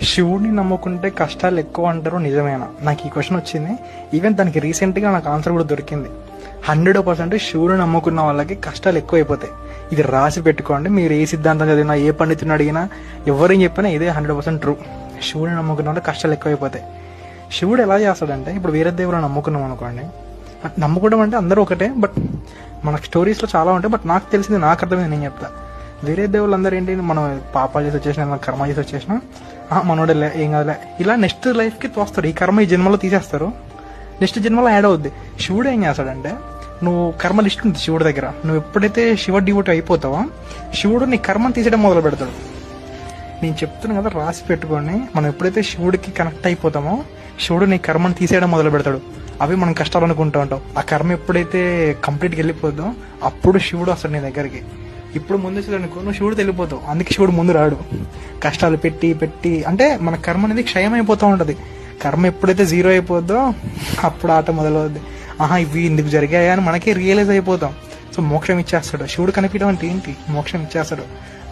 శివుడిని నమ్ముకుంటే కష్టాలు ఎక్కువ అంటారు, నిజమేనా? నాకు ఈ క్వశ్చన్ వచ్చింది. ఈవెన్ దానికి రీసెంట్గా నాకు ఆన్సర్ కూడా దొరికింది. 100% శివుడిని నమ్ముకున్న వాళ్ళకి కష్టాలు ఎక్కువ అయిపోతాయి. ఇది రాసి పెట్టుకోండి. మీరు ఏ సిద్ధాంతం చదివినా, ఏ పండితుని అడిగినా, ఎవరేం చెప్పినా ఇదే 100% ట్రూ. శివుడిని నమ్ముకున్న వాళ్ళకి కష్టాలు ఎక్కువ అయిపోతాయి. శివుడు ఎలా చేస్తాడంటే, ఇప్పుడు వేరే దేవుళ్ళని నమ్ముకున్నాం అనుకోండి, నమ్ముకోవడం అంటే అందరూ ఒకటే, బట్ మనకు స్టోరీస్లో చాలా ఉంటాయి. బట్ నాకు తెలిసింది, నాకు అర్థమైంది నేను చెప్తా. వేరే దేవుళ్ళు అందరూ ఏంటి, మనం పాపాలు చేసి వచ్చేసినా, ఏమైనా కర్మ చేసి వచ్చేసినా, మనోడే ఏం కాదులే, ఇలా నెక్స్ట్ లైఫ్కి తోస్తారు. ఈ కర్మ ఈ జన్మలో తీసేస్తారు, నెక్స్ట్ జన్మలో యాడ్ అవుద్ది. శివుడు ఏం చేస్తాడంటే, నువ్వు కర్మ లిస్ట్ ఉంది శివుడి దగ్గర. నువ్వు ఎప్పుడైతే శివ డివోటీ అయిపోతావో, శివుడు నీ కర్మను తీసేయడం మొదలు పెడతాడు. నేను చెప్తున్నాను కదా, రాసి పెట్టుకొని, మనం ఎప్పుడైతే శివుడికి కనెక్ట్ అయిపోతామో, శివుడు నీ కర్మను తీసేయడం మొదలు పెడతాడు. అవి మనం కష్టాలు అనుకుంటూ ఉంటాం. ఆ కర్మ ఎప్పుడైతే కంప్లీట్గా వెళ్ళిపోద్దో, అప్పుడు శివుడు వస్తాడు నీ దగ్గరికి. ఇప్పుడు ముందు వచ్చేదనుకో, నువ్వు శివుడు వెళ్ళిపోతావు. అందుకే శివుడు ముందు రాడు. కష్టాలు పెట్టి పెట్టి అంటే మన కర్మ అనేది క్షయం అయిపోతూ ఉంటుంది. కర్మ ఎప్పుడైతే జీరో అయిపోద్దో, అప్పుడు ఆట మొదలవుద్ది. ఇవి ఎందుకు జరిగాయా అని మనకే రియలైజ్ అయిపోతాం. సో మోక్షం ఇచ్చేస్తాడు శివుడు. కనిపించడం అంటే ఏంటి? మోక్షం ఇచ్చేస్తాడు.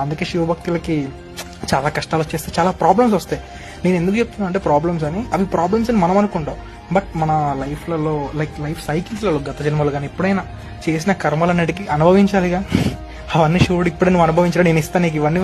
అందుకే శివభక్తులకి చాలా కష్టాలు వచ్చేస్తాయి, చాలా ప్రాబ్లమ్స్ వస్తాయి. నేను ఎందుకు చెప్తున్నా అంటే ప్రాబ్లమ్స్ అని, అవి ప్రాబ్లమ్స్ అని మనం అనుకుంటాం. బట్ మన లైఫ్లలో, లైఫ్ సైకిల్స్లలో, గత జన్మలు కానీ ఎప్పుడైనా చేసిన కర్మలన్నిటికీ అనుభవించాలిగా. అవన్నీ శివుడు ఇప్పుడే నువ్వు అనుభవించడం, నేను ఇస్తాను నీకు ఇవన్నీ.